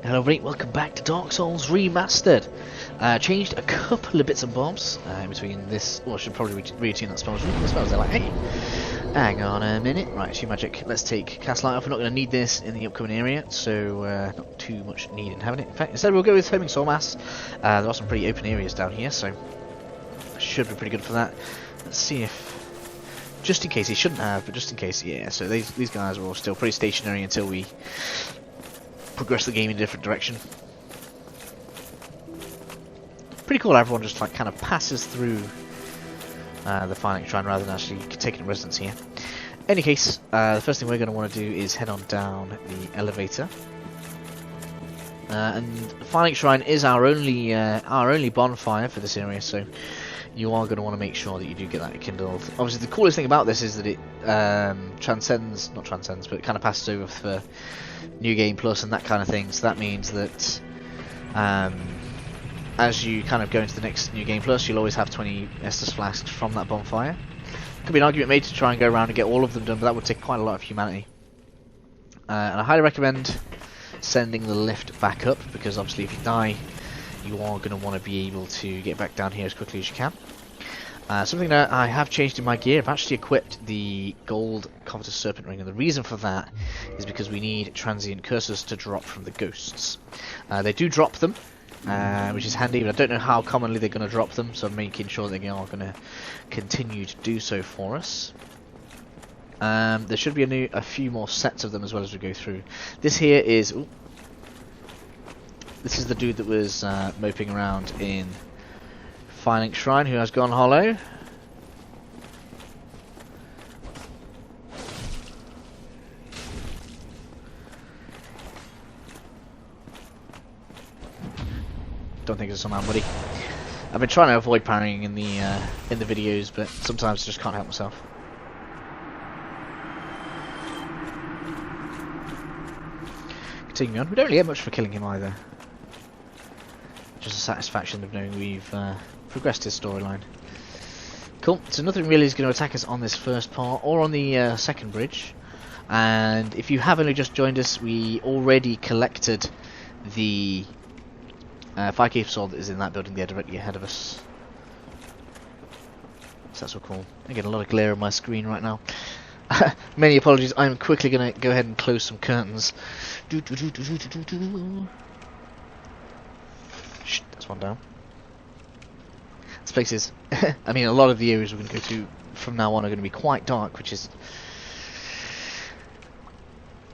Hello everybody, welcome back to Dark Souls Remastered. Changed a couple of bits and bobs in between this. Well, I should probably retune that spells. The spells are like, hey, hang on a minute. Right, Issue Magic. Let's take Cast Light off. We're not going to need this in the upcoming area, so not too much need in having it. In fact, instead we'll go with Homing Soul Mass. There are some pretty open areas down here, so should be pretty good for that. Let's see if, just in case he shouldn't have, but just in case, yeah. So these guys are all still pretty stationary until we progress the game in a different direction. Pretty cool, everyone just like kind of passes through the Final Shrine rather than actually taking residence here. Any case, the first thing we're going to want to do is head on down the elevator. And Final Shrine is our only bonfire for this area, so you are going to want to make sure that you do get that kindled. Obviously, the coolest thing about this is that it but it kind of passes over for New Game Plus and that kind of thing. So that means that as you kind of go into the next New Game Plus, you'll always have 20 Estus Flasks from that bonfire. Could be an argument made to try and go around and get all of them done, but that would take quite a lot of humanity. And I highly recommend sending the lift back up, because obviously if you die, you are going to want to be able to get back down here as quickly as you can. Something that I have changed in my gear, I've actually equipped the gold Covetous Serpent Ring, and the reason for that is because we need transient curses to drop from the ghosts. They do drop them, which is handy, but I don't know how commonly they're going to drop them, so I'm making sure they are going to continue to do so for us. There should be a few more sets of them as well as we go through. This here is... Ooh, this is the dude that was moping around in Final Shrine, who has gone hollow. Don't think it's a man, buddy. I've been trying to avoid parrying in the videos, but sometimes I just can't help myself. Continuing on, we don't really get much for killing him either. Just the satisfaction of knowing we've progressed his storyline. Cool, so nothing really is going to attack us on this first part or on the second bridge. And if you have only just joined us, we already collected the Firekeeper Sword that is in that building there directly ahead of us. So that's so cool. I get a lot of glare on my screen right now. Many apologies, I'm quickly going to go ahead and close some curtains. Shh, that's one down. This place is... I mean, a lot of the areas we're going to go to from now on are going to be quite dark, which is...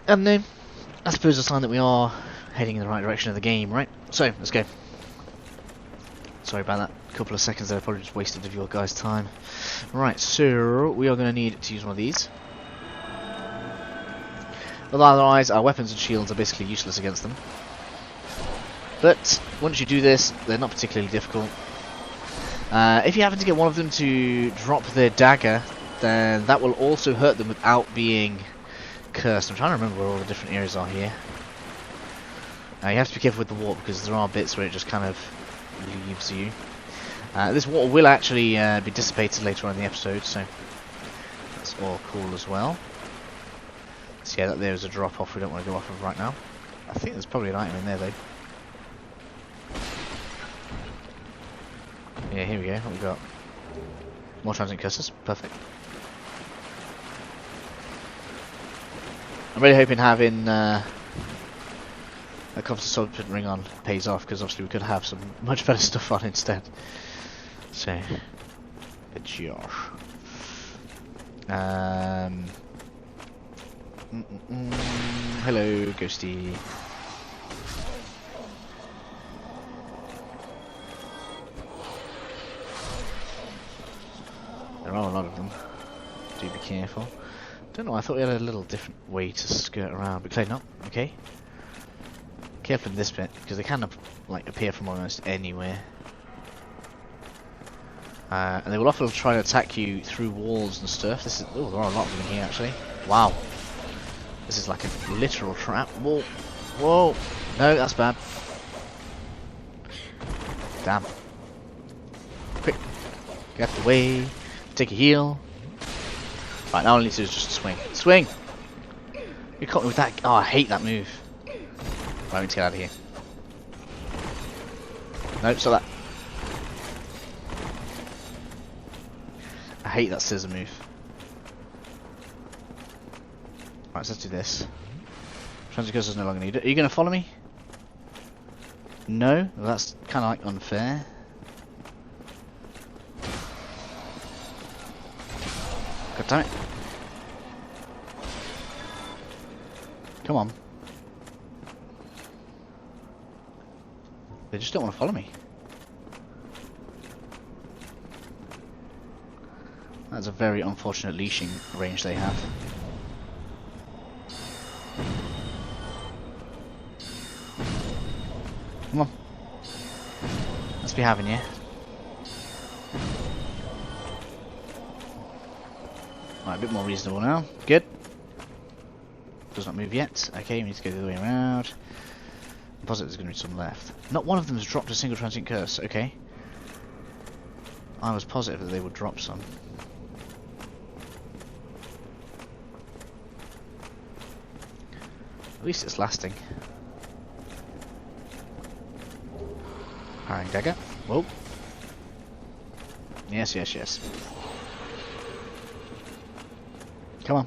I suppose a sign that we are heading in the right direction of the game, right? So, let's go. Sorry about that. A couple of seconds there, I probably just wasted of your guys' time. Right, so we are going to need to use one of these. Otherwise, our weapons and shields are basically useless against them. But once you do this, they're not particularly difficult. If you happen to get one of them to drop their dagger, then that will also hurt them without being cursed. I'm trying to remember where all the different areas are here. You have to be careful with the warp, because there are bits where it just kind of leaves you. This water will actually be dissipated later on in the episode, so that's all cool as well. So yeah, that there is a drop off we don't want to go off of right now. I think there's probably an item in there though. Yeah, here we go. What we got? More transient curses. Perfect. I'm really hoping having a Covetous Serpent Ring on pays off, because obviously we could have some much better stuff on instead. So, it's yours. Hello, Ghosty. There are a lot of them. Do be careful. Don't know, I thought we had a little different way to skirt around, but clearly not. Okay. Careful in this bit, because they kind of like appear from almost anywhere. And they will often try to attack you through walls and stuff. This is, oh, there are a lot of them here actually. Wow. This is like a literal trap. Whoa. Whoa. No, that's bad. Damn. Quick. Get out the way. Take a heal. Right, now all I need to do is just swing. Swing! You caught me with that. Oh, I hate that move. Right, we need to get out of here. Nope, so that. I hate that scissor move. Right, so let's do this. Transit cursor's no longer needed. Are you going to follow me? No? Well, that's kind of like unfair. God damn it. Come on. They just don't want to follow me. That's a very unfortunate leashing range they have. Come on. Let's be having you. Right, a bit more reasonable now. Good. Does not move yet. Okay, we need to go the other way around. I'm positive there's going to be some left. Not one of them has dropped a single transient curse. Okay. I was positive that they would drop some. At least it's lasting. Parrying dagger. Whoa. Yes, yes, yes. Come on.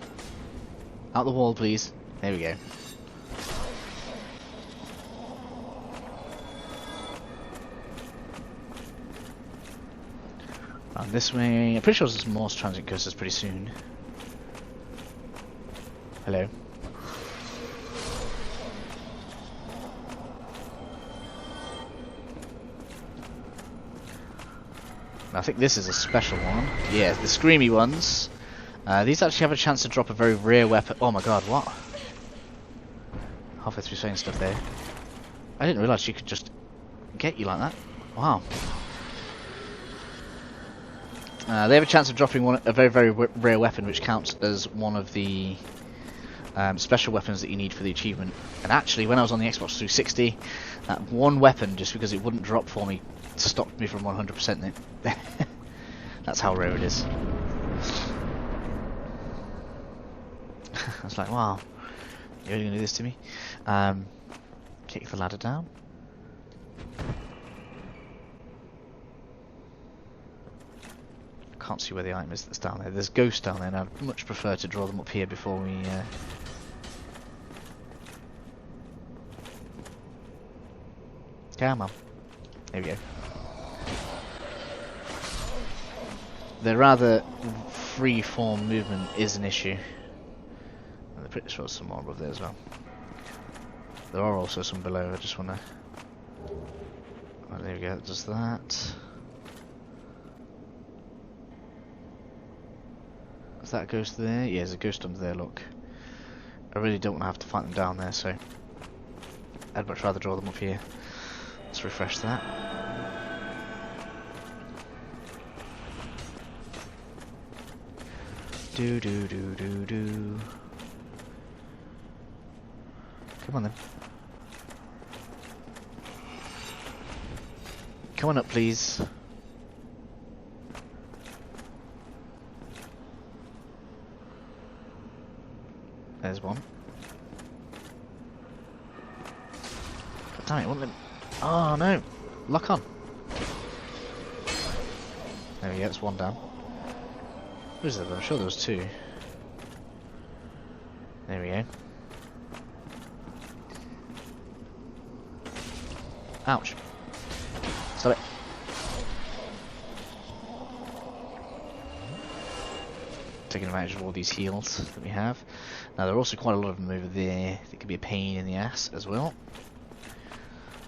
Out the wall, please. There we go. Round this way. I'm pretty sure there's some more transit curses pretty soon. Hello. I think this is a special one. Yeah, the screamy ones. These actually have a chance to drop a very rare weapon. Oh my god, what? Halfway through saying stuff there. I didn't realise she could just get you like that. Wow. They have a chance of dropping a very, very rare weapon, which counts as one of the special weapons that you need for the achievement. And actually, when I was on the Xbox 360, that one weapon, just because it wouldn't drop for me, stopped me from 100%ing it. That's how rare it is. I was like, wow, you're really going to do this to me? Kick the ladder down. Can't see where the item is that's down there. There's ghosts down there, and I'd much prefer to draw them up here before we... Come on. There we go. The rather free-form movement is an issue. I'm pretty sure there's some more above there as well. There are also some below, I just want to... Oh, there we go, it does that. Is that a ghost there? Yeah, there's a ghost under there, look. I really don't want to have to fight them down there, so... I'd much rather draw them up here. Let's refresh that. Do do do do do. Come on then. Come on up, please. There's one. God damn it, won't let me... Oh no! Lock on! There we go, it's one down. Who's there? I'm sure there was two. There we go. Ouch. Stop it. Taking advantage of all these heals that we have. Now there are also quite a lot of them over there that could be a pain in the ass as well.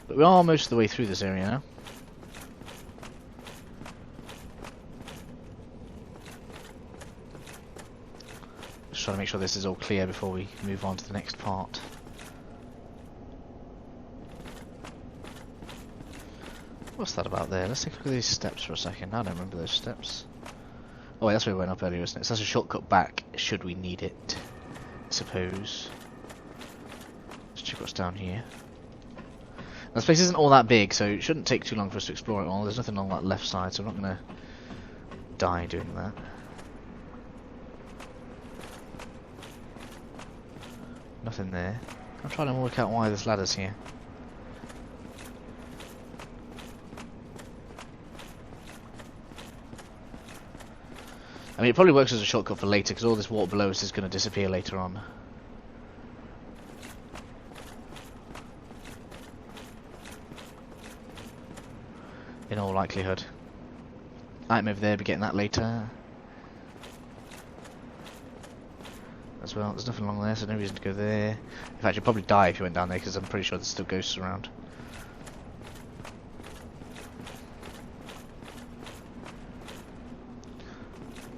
But we are most of the way through this area now. Just trying to make sure this is all clear before we move on to the next part. What's that about there? Let's take a look at these steps for a second. I don't remember those steps. Oh wait, that's where we went up earlier, isn't it? So that's a shortcut back, should we need it, I suppose. Let's check what's down here. Now, this place isn't all that big, so it shouldn't take too long for us to explore it all. There's nothing on that left side, so I'm not going to die doing that. Nothing there. I'm trying to work out why this ladder's here. I mean, it probably works as a shortcut for later, because all this water below us is going to disappear later on. In all likelihood. Item over there, be getting that later. As well, there's nothing along there, so no reason to go there. In fact, you'd probably die if you went down there, because I'm pretty sure there's still ghosts around.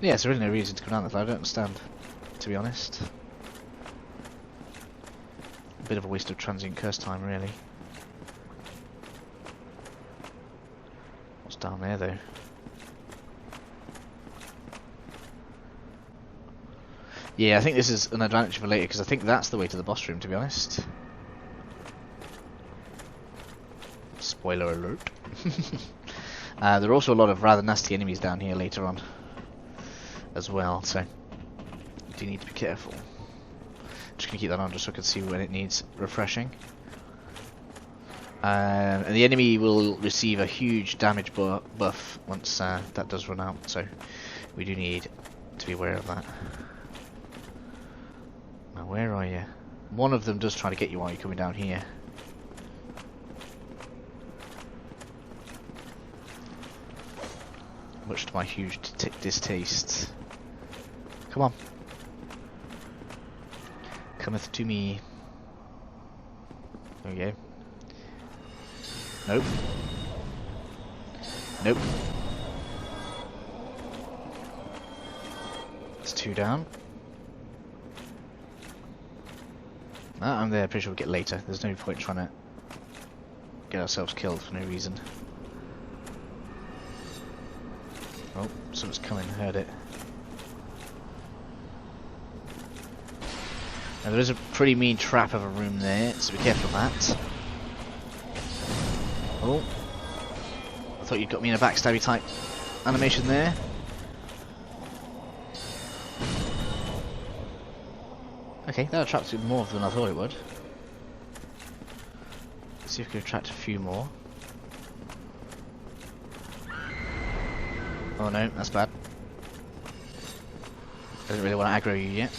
Yeah, there's really no reason to come down there, I don't understand, to be honest. A bit of a waste of transient curse time, really. What's down there, though? Yeah, I think this is an advantage for later, because I think that's the way to the boss room, to be honest. Spoiler alert. There are also a lot of rather nasty enemies down here later on as well, so you do need to be careful. Just gonna keep that on just so I can see when it needs refreshing. And the enemy will receive a huge damage buff once that does run out, so we do need to be aware of that. Now, where are you? One of them does try to get you while you're coming down here. Much to my huge distaste. Come on. Cometh to me. There we go. Nope. Nope. It's 2 down. I'm there, pretty sure we'll get later. There's no point trying to get ourselves killed for no reason. Oh, something's coming, heard it. Now there is a pretty mean trap of a room there, so be careful of that. Oh, I thought you'd got me in a backstabby type animation there. Okay, that attracted more than I thought it would. Let's see if we can attract a few more. Oh no, that's bad. Doesn't really want to aggro you yet.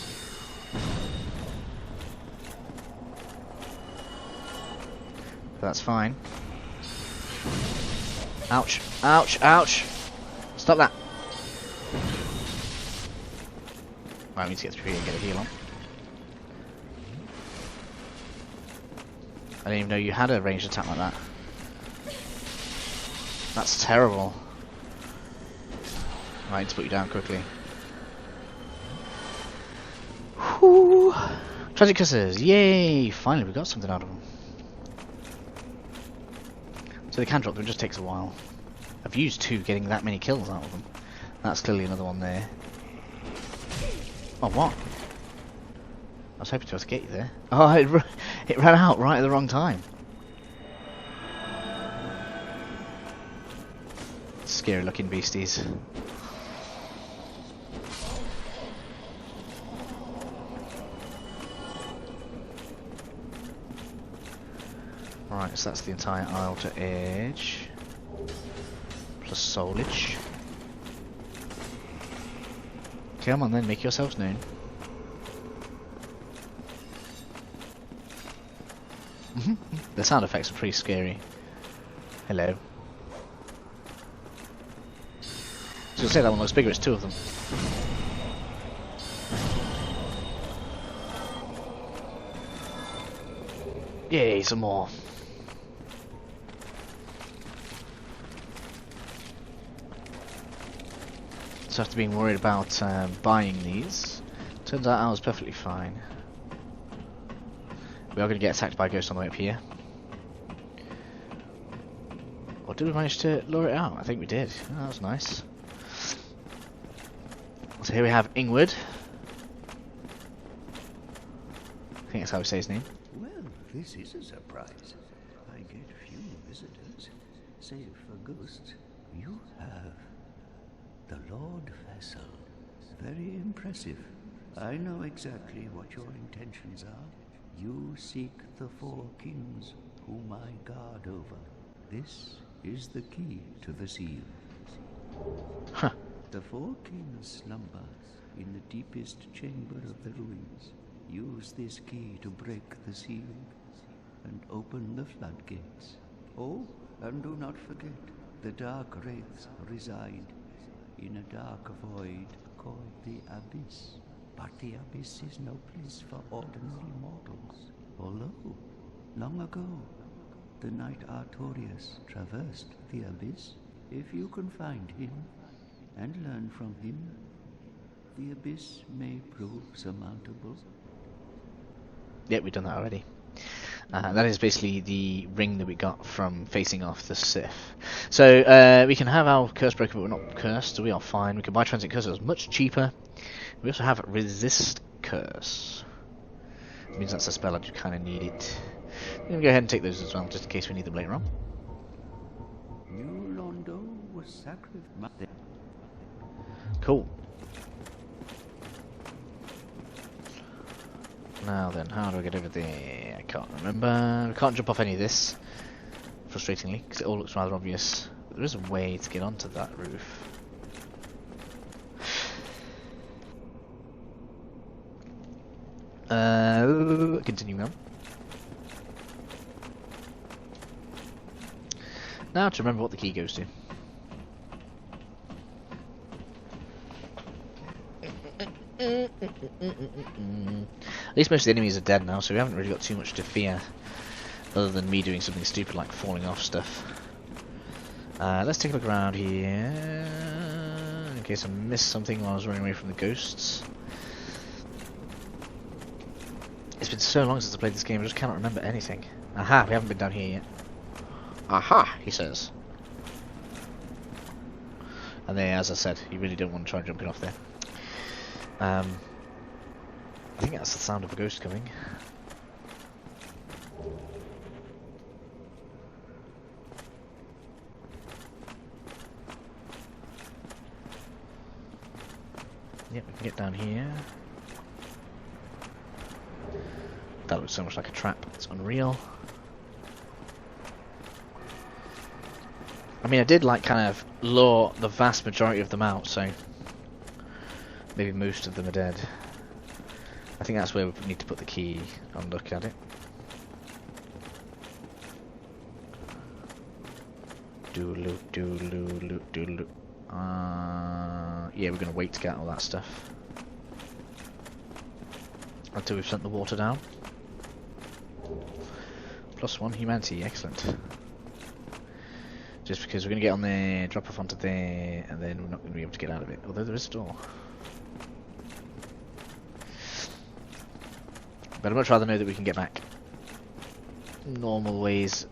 But that's fine. Ouch, ouch, ouch! Stop that! Right, we need to get through here and get a heal on. I didn't even know you had a ranged attack like that. That's terrible. Right, I need to put you down quickly. Whoo! Tragic curses! Yay! Finally, we got something out of them. So they can drop them, it just takes a while. I've used 2 getting that many kills out of them. That's clearly another one there. Oh, what? I was hoping to be able to get you there. Oh, it ran out right at the wrong time. Scary looking beasties. Right, so that's the entire outer edge. Plus soulage. Come on then, make yourselves known. The sound effects are pretty scary. Hello. I was gonna say that one looks bigger, it's 2 of them. Yay, some more. So after being worried about buying these, turns out I was perfectly fine. We are going to get attacked by a ghost on the way up here. Or did we manage to lure it out? I think we did. Oh, that was nice. So here we have Ingward. I think that's how we say his name. Well, this is a surprise. I get few visitors, save for ghosts. You have the Lord Vessel. Very impressive. I know exactly what your intentions are. You seek the 4 kings whom I guard over. This is the key to the seal. Huh. The four kings slumber in the deepest chamber of the ruins. Use this key to break the seal and open the floodgates. Oh, and do not forget, the dark wraiths reside in a dark void called the Abyss. But the Abyss is no place for ordinary mortals. Although, long ago, the knight Artorius traversed the Abyss. If you can find him and learn from him, the Abyss may prove surmountable. Yeah, we've done that already. That is basically the ring that we got from facing off the Sith. So we can have our curse broken, but we're not cursed, so we are fine. We can buy Transit Curse, it's much cheaper. We also have Resist Curse. It means that's a spell I do kind of need it. I'm going to go ahead and take those as well, just in case we need them later on. New Londo was sacrificed. Cool. Now then, how do I get over there? I can't remember. I can't jump off any of this, frustratingly, because it all looks rather obvious. But there is a way to get onto that roof. Continuing on. Now to remember what the key goes to. At least most of the enemies are dead now, so we haven't really got too much to fear, other than me doing something stupid like falling off stuff. Let's take a look around here, in case I missed something while I was running away from the ghosts. It's been so long since I played this game, I just cannot remember anything. Aha, we haven't been down here yet. Aha, he says. And there, as I said, you really don't want to try jumping off there. I think that's the sound of a ghost coming. Yep, we can get down here. That looks so much like a trap, it's unreal. I mean, I did like kind of lure the vast majority of them out, so maybe most of them are dead. I think that's where we need to put the key and look at it. Do-loop, do-loop, do-loop. Yeah, we're going to wait to get all that stuff until we've sent the water down. +1 humanity, excellent. Just because we're going to get on there, drop off onto there, and then we're not going to be able to get out of it. Although there is a door. But I'd much rather know that we can get back normal ways,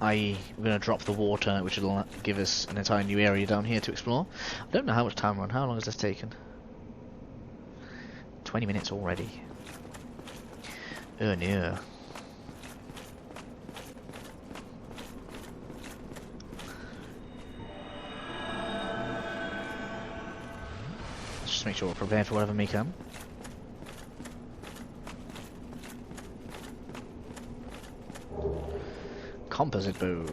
i.e. we're going to drop the water, which will give us an entire new area down here to explore. I don't know how much time we're on. How long has this taken? 20 minutes already. Oh no. Let's just make sure we're prepared for whatever may come. Composite bow.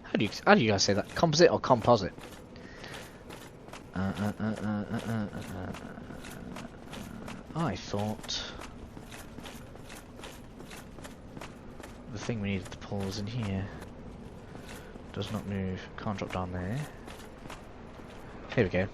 How do you guys say that? Composite or composite? I thought the thing we needed to pull was in here. Does not move. Can't drop down there. Here we go.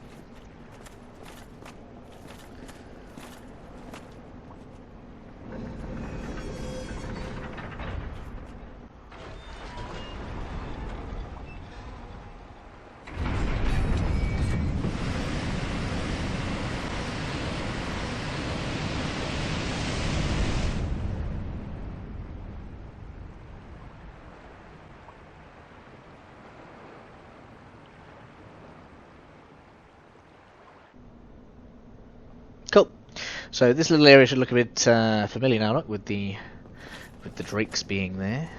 Cool. So this little area should look a bit familiar now, look, with the drakes being there,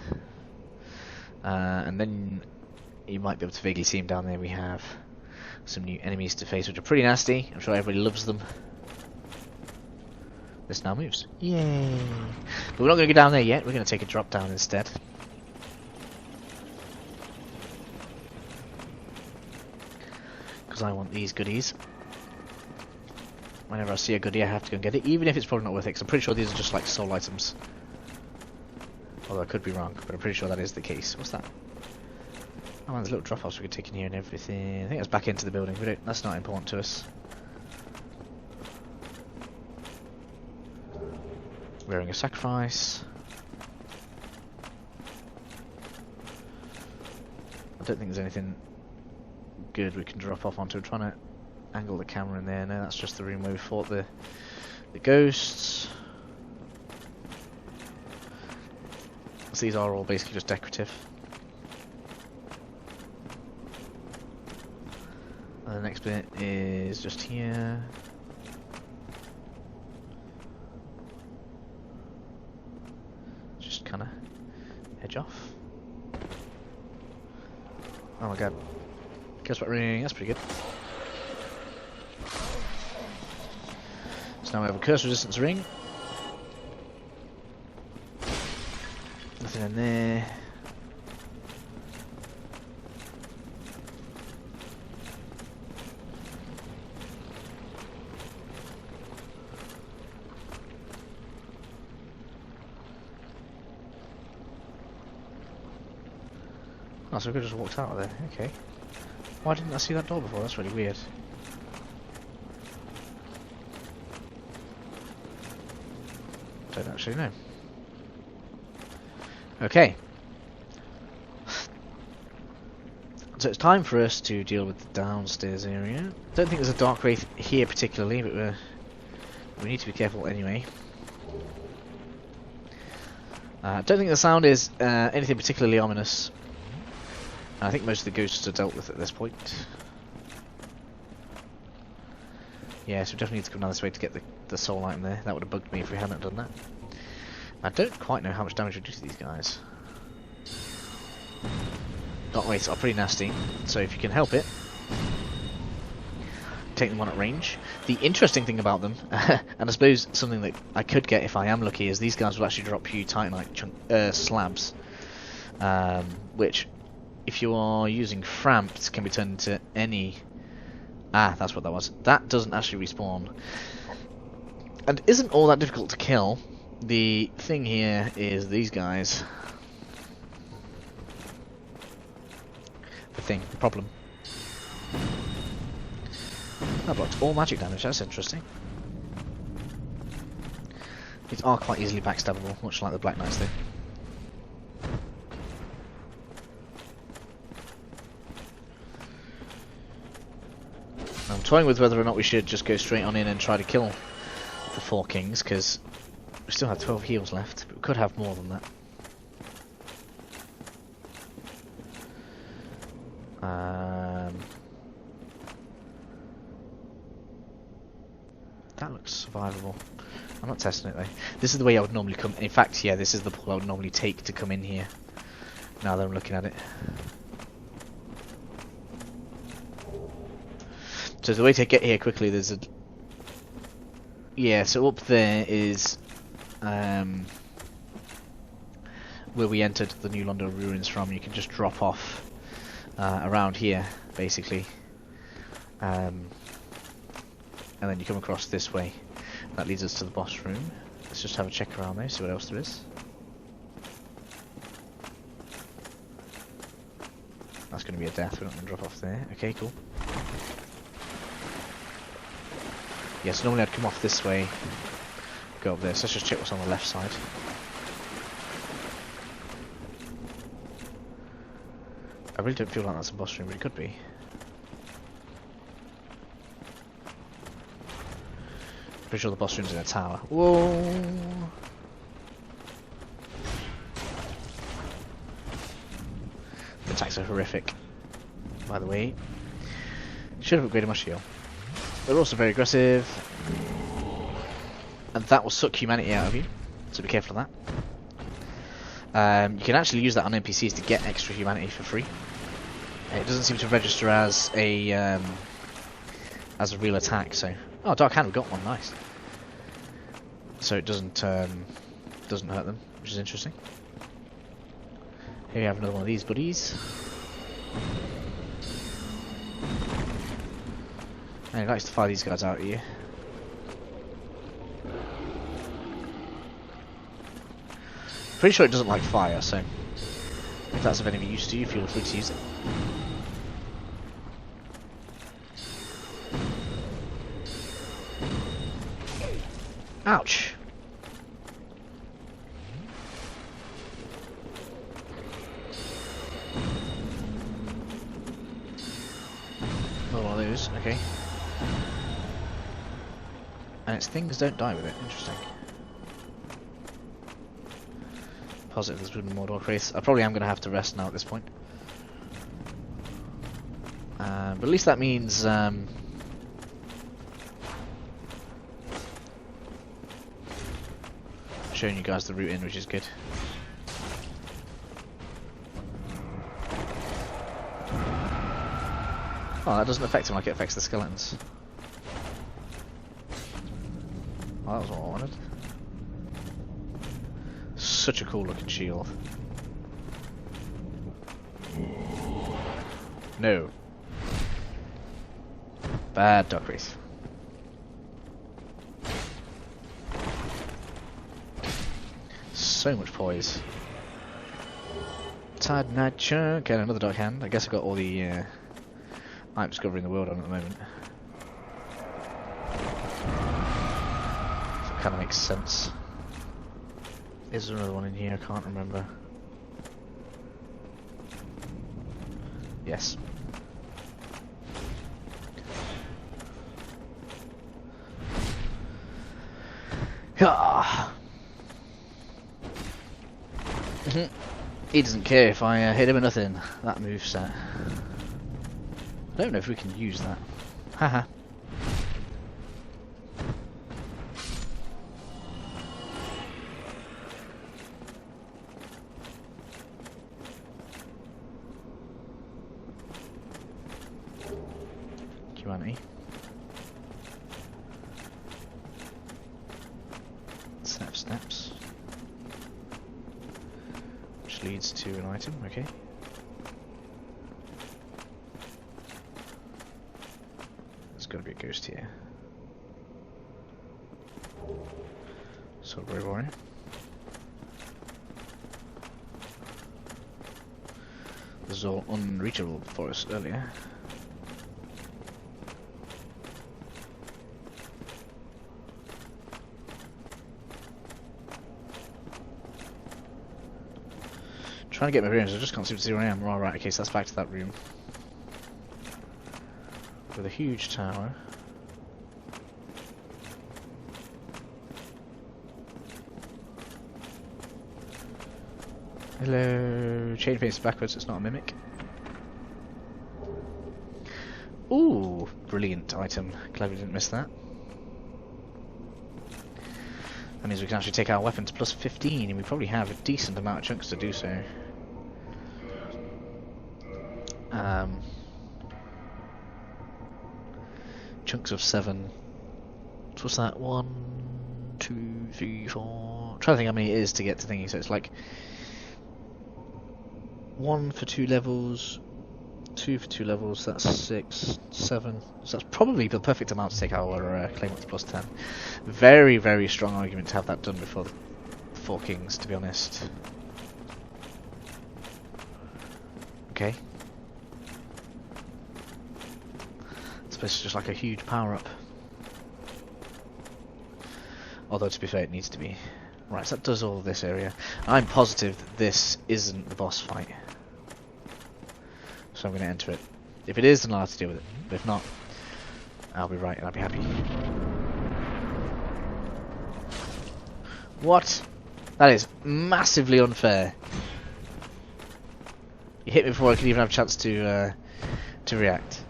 and then you might be able to vaguely see them down there. We have some new enemies to face, which are pretty nasty. I'm sure everybody loves them. This now moves. Yay! But we're not going to go down there yet. We're going to take a drop down instead. because I want these goodies. Whenever I see a goodie, I have to go and get it, even if it's probably not worth it, because I'm pretty sure these are just like soul items. Although I could be wrong, but I'm pretty sure that is the case. What's that? Oh, man, there's little drop-offs we could take in here and everything. I think that's back into the building. That's not important to us. Wearing a sacrifice. I don't think there's anything good we can drop off onto. I'm trying to angle the camera in there. No, that's just the room where we fought the ghosts. So these are all basically just decorative. And the next bit is just here. Just kind of edge off. Oh my god. Guess what ring? That's pretty good. So now we have a curse resistance ring. Nothing in there. Oh, so we could have just walked out of there. Okay. Why didn't I see that door before? That's really weird. Don't actually know. Okay. So it's time for us to deal with the downstairs area. Don't think there's a dark wraith here particularly, but we need to be careful anyway. Don't think the sound is anything particularly ominous. I think most of the ghosts are dealt with at this point. Yeah, so we definitely need to come down this way to get the soul item there. That would have bugged me if we hadn't done that. I don't quite know how much damage we do to these guys. Dark wraiths are pretty nasty, so if you can help it, take them on at range. The interesting thing about them, and I suppose something that I could get if I am lucky, is these guys will actually drop you Titanite slabs, which, if you are using Frampt, can be turned into any... Ah, that's what that was. That doesn't actually respawn. And isn't all that difficult to kill. The thing here is these guys. The problem. That blocked all magic damage, that's interesting. These are quite easily backstabbable, much like the Black Knights do. I'm toying with whether or not we should just go straight on in and try to kill the 4 kings, because we still have 12 heals left, but we could have more than that. That looks survivable. I'm not testing it though. This is the way I would normally come. In fact, yeah, this is the pull I would normally take to come in here. Now that I'm looking at it. So the way to get here quickly, there's a... Yeah, so up there is where we entered the new Londo ruins from. You can just drop off around here, basically. And then you come across this way. That leads us to the boss room. Let's just have a check around there, see what else there is. That's going to be a death, we're not going to drop off there. Okay, cool. Yes, normally I'd come off this way, go up there, so let's just check what's on the left side. I really don't feel like that's a boss room, but it could be. Pretty sure the boss room's in a tower. Whoa! The attacks are horrific, by the way. Should have upgraded my shield. They're also very aggressive, and that will suck humanity out of you, so be careful of that. You can actually use that on NPCs to get extra humanity for free. It doesn't seem to register as a real attack, so... Oh, Dark Hand, we've got one, nice. So it doesn't hurt them, which is interesting. Here we have another one of these buddies. And he likes to fire these guys out at you. Pretty sure it doesn't like fire, so if that's of any use to you, feel free to use it. Ouch! Oh, one of those, okay. And its things don't die with it, interesting. Positive there's wooden Mordor wraiths. I probably am going to have to rest now at this point. But at least that means showing you guys the route in, which is good. Oh, that doesn't affect him like it affects the skeletons. Oh, that was what I wanted. Such a cool looking shield. No. Bad duck wraith. So much poise. Tired night chunk and another duck hand. I guess I got all the I'm discovering the world on at the moment. So it kind of makes sense. Is there another one in here? I can't remember. Yes. He doesn't care if I hit him or nothing. That moveset. I don't know if we can use that. Haha. Humanity. Snaps. Which leads to an item, okay. There's gotta be a ghost here. Silver warrior. This is all unreachable for us earlier. Trying to get my bearings, I just can't seem to see where I am. Right, okay, so that's back to that room. With a huge tower. Hello. Chain faces backwards, it's not a mimic. Ooh, brilliant item. Glad we didn't miss that. That means we can actually take our weapons plus 15, and we probably have a decent amount of chunks to do so. Chunks of 7. So what's that? 1, 2, 3, 4. I'm trying to think how many it is to get to thingy. So it's like 1 for 2 levels, 2 for 2 levels. That's 6, 7. So that's probably the perfect amount to take our claim up to plus 10. Very, very strong argument to have that done before the 4 Kings, to be honest. Okay. This is just like a huge power-up. Although, to be fair, it needs to be. Right, so that does all of this area. I'm positive that this isn't the boss fight. So I'm going to enter it. If it is, then I'll have to deal with it. But if not, I'll be right and I'll be happy. What? That is massively unfair. You hit me before I could even have a chance to react.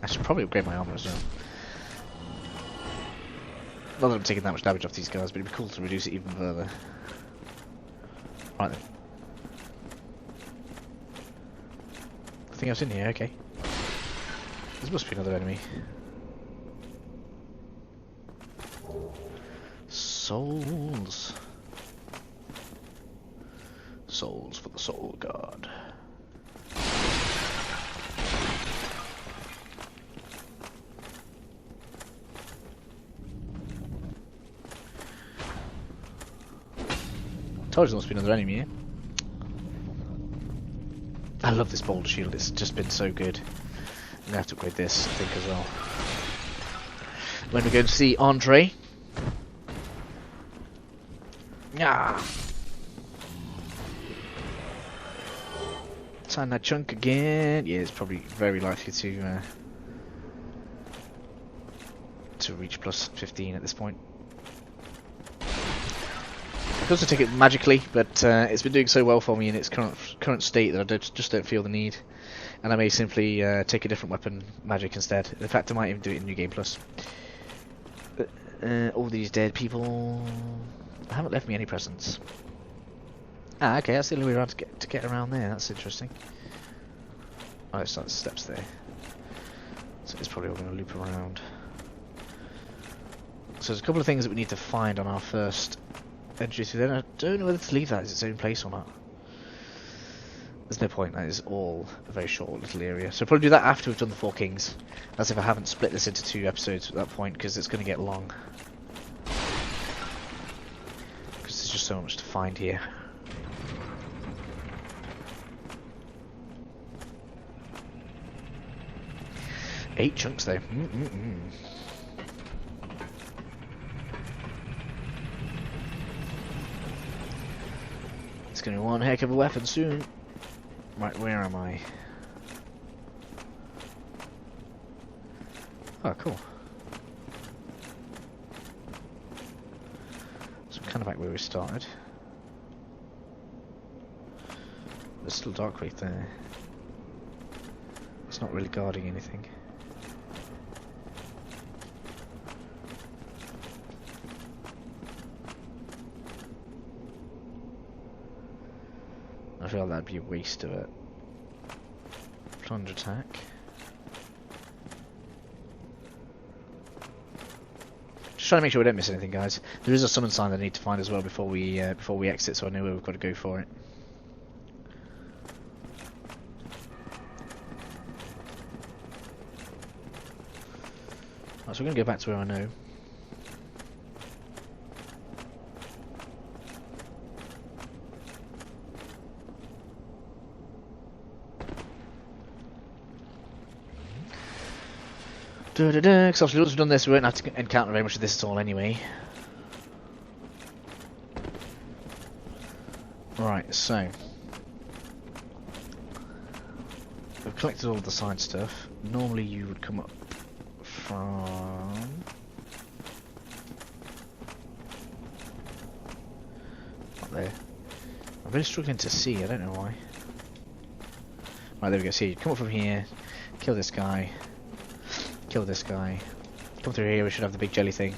I should probably upgrade my armor as well. Not that I'm taking that much damage off these guys, but it'd be cool to reduce it even further. Right then. Nothing else in here, okay. There must be another enemy. Souls. souls for the soul god. Told you there must be another enemy here. I love this boulder shield, it's just been so good. I'm gonna have to upgrade this, I think, as well. When we go to see Andre. Yeah. Sign that chunk again. Yeah, it's probably very likely to reach plus 15 at this point. I could also take it magically, but it's been doing so well for me in its current state that I just don't feel the need. And I may simply take a different weapon, magic, instead. In fact, I might even do it in New Game Plus. All these dead people haven't left me any presents. Ah, okay, that's the only way around to get around there. That's interesting. Oh, it's not the steps there, so it's probably all going to loop around. So there's a couple of things that we need to find on our first entry through there. I don't know whether to leave that as its own place or not. There's no point, that is all a very short little area. So probably do that after we've done the Four Kings. That's if I haven't split this into 2 episodes at that point, because it's going to get long. Because there's just so much to find here. Eight chunks though. It's going to be one heck of a weapon soon. Right, where am I? Oh, cool. So I'm kind of back where we started. There's still dark right there. It's not really guarding anything. I feel like that'd be a waste of it. Plunge attack. Just trying to make sure we don't miss anything, guys. There is a summon sign that I need to find as well before we exit, so I know where we've got to go for it. Right, so we're going to go back to where I know. Because obviously once we've done this we won't have to encounter very much of this at all anyway. Right, so we've collected all of the side stuff. Normally you would come up from up there. I'm really struggling to see, I don't know why. Right, there we go, see, come up from here, kill this guy. Kill this guy. Come through here, we should have the big jelly thing.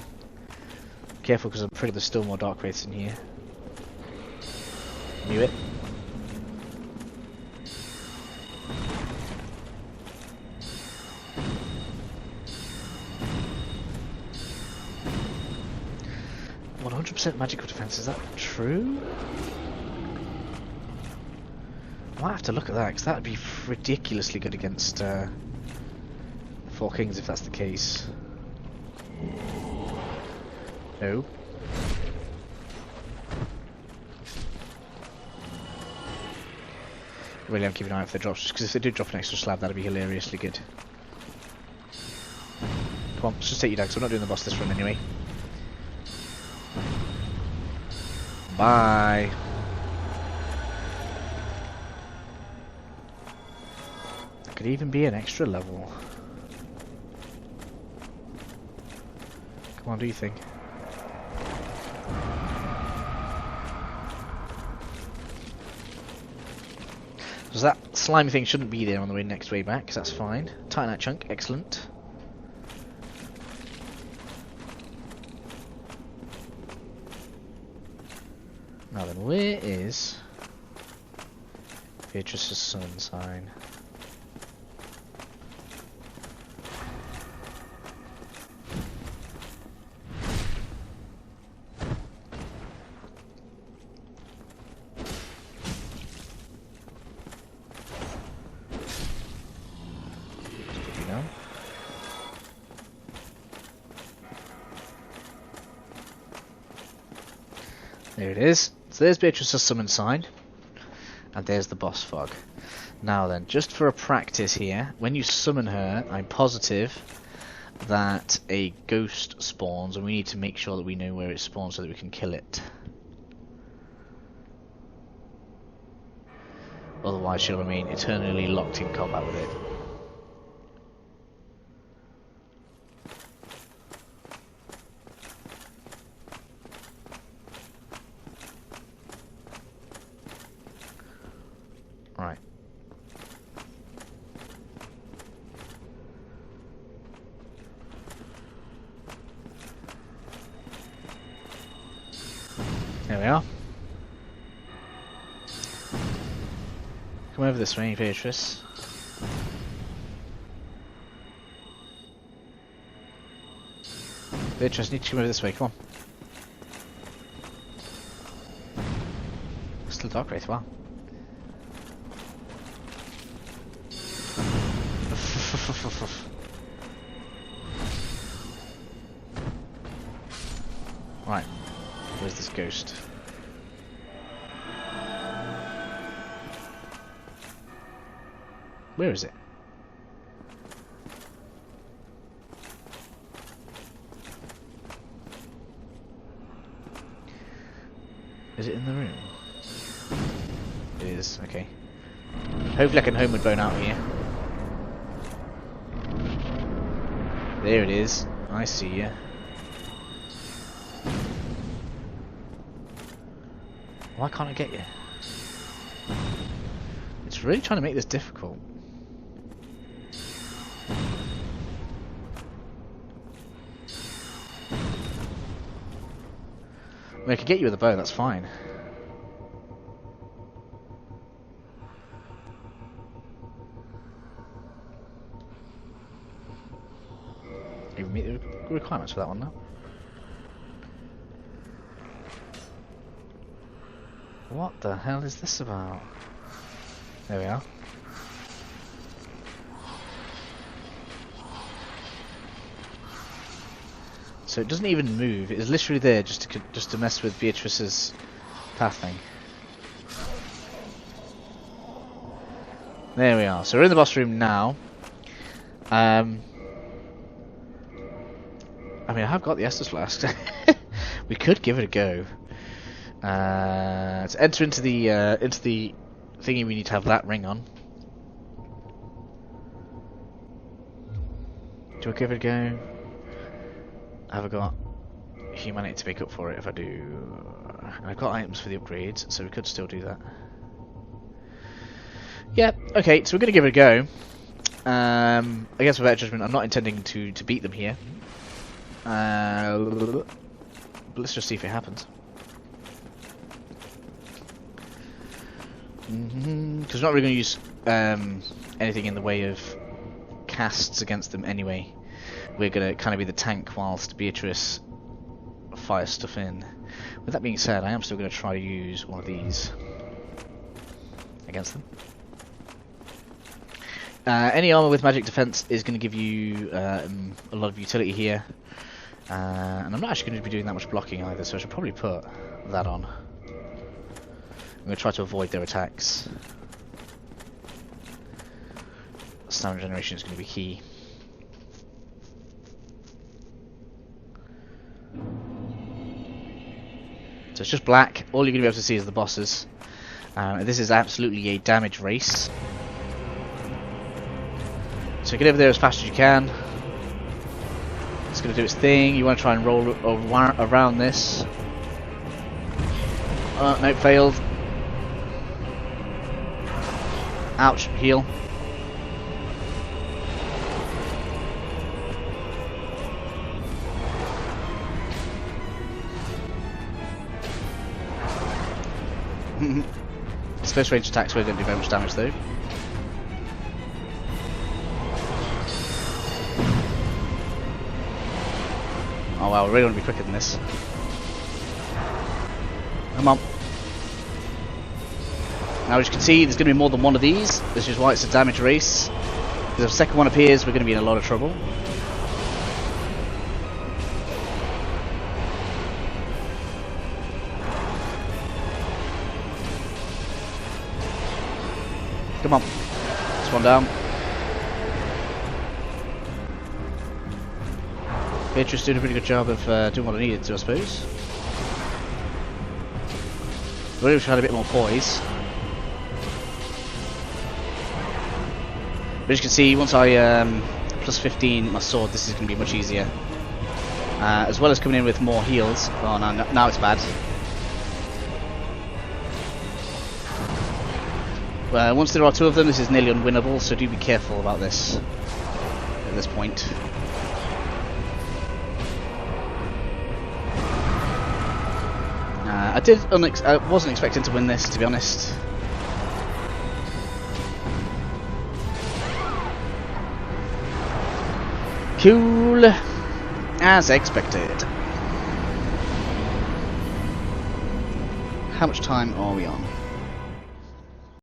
Careful, because I'm afraid there's still more dark wraiths in here. Knew it. %100% magical defense, is that true? I might have to look at that, because that would be ridiculously good against Four Kings if that's the case. No. Really, I'm keeping an eye out for the drops, just because if they do drop an extra slab, that'd be hilariously good. Come on, let's just take you down, because we're not doing the boss this run anyway. Bye. Could even be an extra level. Come on, do you think? So that slimy thing shouldn't be there on the next way back, because that's fine. Titanite chunk, excellent. Now then, where is Beatrice's summon sign? There it is. So there's Beatrice's summon sign. And there's the boss fog. Now then, just for a practice here, when you summon her, I'm positive that a ghost spawns, and we need to make sure that we know where it spawns so that we can kill it. Otherwise she'll remain eternally locked in combat with it. Right. There we are. Come over this way, Beatrice. Beatrice, need to come over this way, come on. Still dark wraith, wow. Right, where's this ghost? Where is it? Is it in the room? It is, okay. Hopefully I can homeward bone out here. There it is. I see ya. Why can't I get you? It's really trying to make this difficult. I mean, I could get you with a bow, that's fine. You meet the requirements for that one now. What the hell is this about? There we are. So it doesn't even move. It is literally there just to mess with Beatrice's path thing. There we are. So we're in the boss room now. I mean, I have got the Estus Flask. We could give it a go. To enter into the thingy, we need to have that ring on. Do I give it a go? Have I got humanity to make up for it if I do? And I've got items for the upgrades, so we could still do that. Yeah, okay, so we're going to give it a go. Against my better judgment, I'm not intending to beat them here. But let's just see if it happens. Because we're not really going to use anything in the way of casts against them anyway. We're going to kind of be the tank whilst Beatrice fires stuff in. With that being said, I am still going to try to use one of these against them. Any armor with magic defense is going to give you a lot of utility here. And I'm not actually going to be doing that much blocking either, so I should probably put that on. I'm going to try to avoid their attacks. Stamina generation is going to be key. So it's just black. All you're going to be able to see is the bosses. This is absolutely a damage race. So get over there as fast as you can. It's going to do its thing. You want to try and roll around this. No, failed. Ouch, heal. Its first range attacks really don't do very much damage though. Oh wow, we really want to be quicker than this. Come on. Now as you can see, there's going to be more than one of these. This is why it's a damage race. If the second one appears, we're going to be in a lot of trouble. Come on. This one down. Beatrice doing a pretty good job of doing what I needed to, I suppose. Really wish I had a bit more poise. But as you can see, once I plus 15 my sword, this is going to be much easier. As well as coming in with more heals. Oh no, now it's bad. Once there are two of them, this is nearly unwinnable, so do be careful about this at this point. I wasn't expecting to win this, to be honest. Cool, as expected. How much time are we on?